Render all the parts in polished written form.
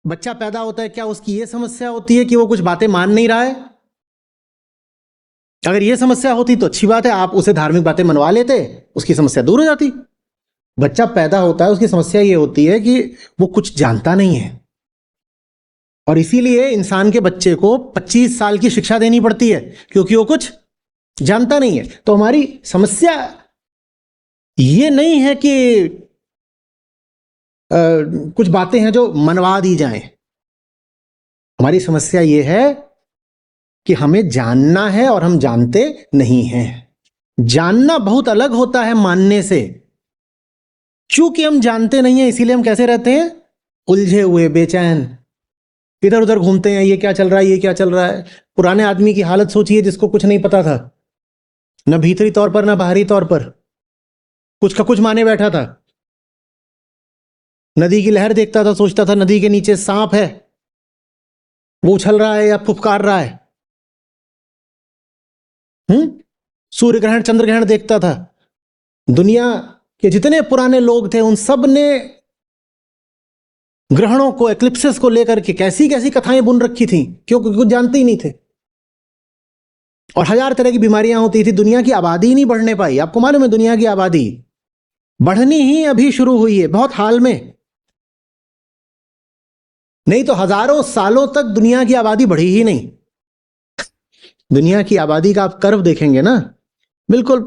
बच्चा पैदा होता है, क्या उसकी ये समस्या होती है कि वो कुछ बातें मान नहीं रहा है? अगर ये समस्या होती तो अच्छी बात है, आप उसे धार्मिक बातें मनवा लेते, उसकी समस्या दूर हो जाती। बच्चा पैदा होता है, उसकी समस्या ये होती है कि वो कुछ जानता नहीं है, और इसीलिए इंसान के बच्चे को 25 साल की शिक्षा देनी पड़ती है, क्योंकि वो कुछ जानता नहीं है। तो हमारी समस्या ये नहीं है कि कुछ बातें हैं जो मनवा दी जाएं। हमारी समस्या ये है कि हमें जानना है और हम जानते नहीं हैं। जानना बहुत अलग होता है मानने से। चूंकि हम जानते नहीं हैं, इसीलिए हम कैसे रहते हैं? उलझे हुए, बेचैन, इधर उधर घूमते हैं, ये क्या चल रहा है, ये क्या चल रहा है। पुराने आदमी की हालत सोचिए, जिसको कुछ नहीं पता था, न भीतरी तौर पर न बाहरी तौर पर, कुछ का कुछ माने बैठा था। नदी की लहर देखता था, सोचता था नदी के नीचे सांप है, वो उछल रहा है या फुफकार रहा है। सूर्य ग्रहण, चंद्र ग्रहण देखता था। दुनिया के जितने पुराने लोग थे, उन सब ने ग्रहणों को, एक्लिप्सेस को लेकर के कैसी कैसी कथाएं बुन रखी थी, क्योंकि कुछ जानते ही नहीं थे। और हजार तरह की बीमारियां होती थी। दुनिया की आबादी ही नहीं बढ़ने पाई। आपको मालूम है, दुनिया की आबादी बढ़नी ही अभी शुरू हुई है, बहुत हाल में। नहीं तो हजारों सालों तक दुनिया की आबादी बढ़ी ही नहीं। दुनिया की आबादी का आप कर्व देखेंगे ना, बिल्कुल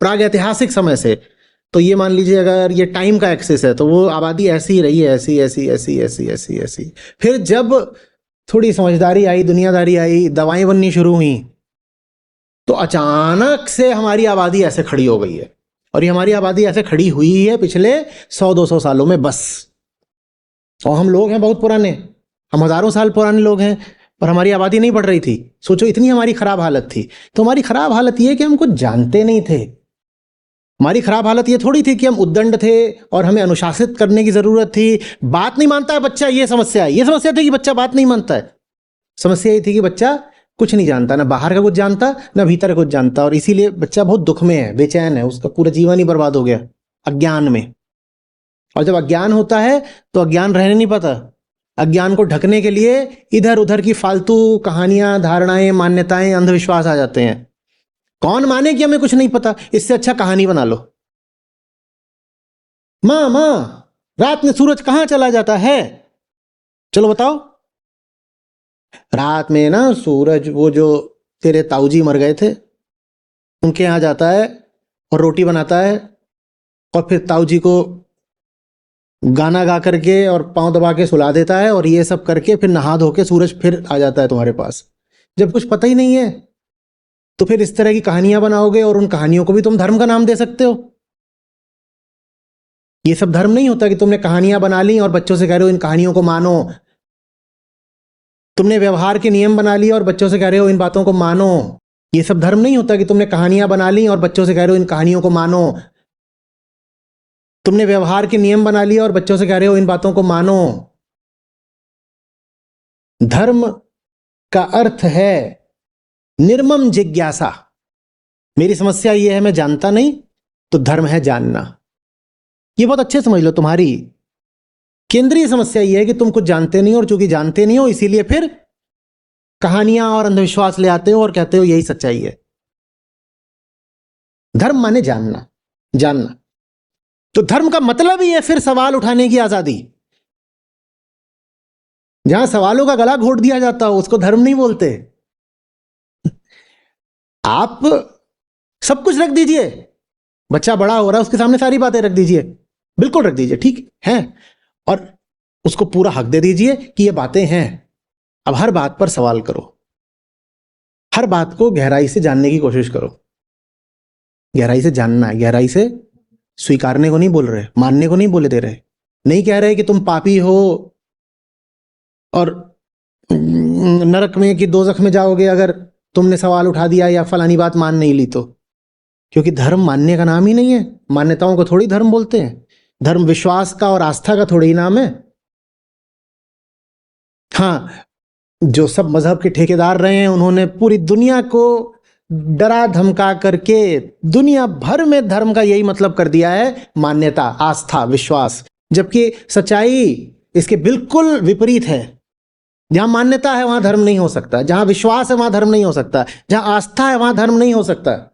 प्रागैतिहासिक समय से, तो ये मान लीजिए अगर ये टाइम का एक्सिस है, तो वो आबादी ऐसी ही रही है, ऐसी ऐसी ऐसी ऐसी ऐसी ऐसी। फिर जब थोड़ी समझदारी आई, दुनियादारी आई, दवाएं बननी शुरू हुई, तो अचानक से हमारी आबादी ऐसे खड़ी हो गई है। और ये हमारी आबादी ऐसे खड़ी हुई है पिछले 100-200 सालों में बस। और हम लोग हैं बहुत पुराने, हम हजारों साल पुराने लोग हैं, पर हमारी आबादी नहीं बढ़ रही थी। सोचो, इतनी हमारी खराब हालत थी। तो हमारी खराब हालत ये कि हम कुछ जानते नहीं थे। हमारी खराब हालत ये थोड़ी थी कि हम उद्दंड थे और हमें अनुशासित करने की जरूरत थी। बात नहीं मानता है बच्चा, ये समस्या है। ये समस्या थी कि बच्चा बात नहीं मानता है। समस्या ये थी कि बच्चा कुछ नहीं जानता, ना बाहर का कुछ जानता, ना भीतर का कुछ जानता। और इसीलिए बच्चा बहुत दुख में है, बेचैन है, उसका पूरा जीवन ही बर्बाद हो गया अज्ञान में। और जब अज्ञान होता है तो अज्ञान रहने नहीं पाता। अज्ञान को ढकने के लिए इधर उधर की फालतू कहानियां, धारणाएं, मान्यताएं, अंधविश्वास आ जाते हैं। कौन माने कि हमें कुछ नहीं पता? इससे अच्छा कहानी बना लो। मां मां, रात में सूरज कहां चला जाता है? चलो बताओ। रात में ना सूरज, वो जो तेरे ताऊजी मर गए थे, उनके यहां जाता है और रोटी बनाता है, और फिर ताऊजी को गाना गा करके और पांव दबा के सुला देता है, और ये सब करके फिर नहा धो के सूरज फिर आ जाता है तुम्हारे पास। जब कुछ पता ही नहीं है तो फिर इस तरह की कहानियां बनाओगे, और उन कहानियों को भी तुम धर्म का नाम दे सकते हो। ये सब धर्म नहीं होता कि तुमने कहानियां बना ली और बच्चों से कह रहे हो इन कहानियों को मानो। तुमने व्यवहार के नियम बना लिए और बच्चों से कह रहे हो इन बातों को मानो। ये सब धर्म नहीं होता कि तुमने कहानियां बना ली और बच्चों से कह रहे हो इन कहानियों को मानो। तुमने व्यवहार के नियम बना लिए और बच्चों से कह रहे हो इन बातों को मानो। धर्म का अर्थ है निर्मम जिज्ञासा। मेरी समस्या यह है, मैं जानता नहीं, तो धर्म है जानना। ये बहुत अच्छे समझ लो। तुम्हारी केंद्रीय समस्या यह है कि तुम कुछ जानते नहीं हो, और चूंकि जानते नहीं हो इसीलिए फिर कहानियां और अंधविश्वास ले आते हो और कहते हो यही सच्चाई है। धर्म माने जानना, जानना। तो धर्म का मतलब ही है फिर सवाल उठाने की आजादी। जहां सवालों का गला घोट दिया जाता हो उसको धर्म नहीं बोलते। आप सब कुछ रख दीजिए, बच्चा बड़ा हो रहा है, उसके सामने सारी बातें रख दीजिए, बिल्कुल रख दीजिए, ठीक है, और उसको पूरा हक दे दीजिए कि ये बातें हैं। अब हर बात पर सवाल करो, हर बात को गहराई से जानने की कोशिश करो। गहराई से जानना है, गहराई से स्वीकारने को नहीं बोल रहे, मानने को नहीं बोले दे रहे। नहीं कह रहे कि तुम पापी हो और नरक में कि दोजख में जाओगे अगर तुमने सवाल उठा दिया या फलानी बात मान नहीं ली तो। क्योंकि धर्म मानने का नाम ही नहीं है। मान्यताओं को थोड़ी धर्म बोलते हैं। धर्म विश्वास का और आस्था का थोड़ी ही नाम है। हाँ, जो सब मजहब के ठेकेदार रहे हैं, उन्होंने पूरी दुनिया को डरा धमका करके दुनिया भर में धर्म का यही मतलब कर दिया है, मान्यता, आस्था, विश्वास। जबकि सच्चाई इसके बिल्कुल विपरीत है। जहां मान्यता है वहां धर्म नहीं हो सकता, जहां विश्वास है वहां धर्म नहीं हो सकता, जहां आस्था है वहां धर्म नहीं हो सकता।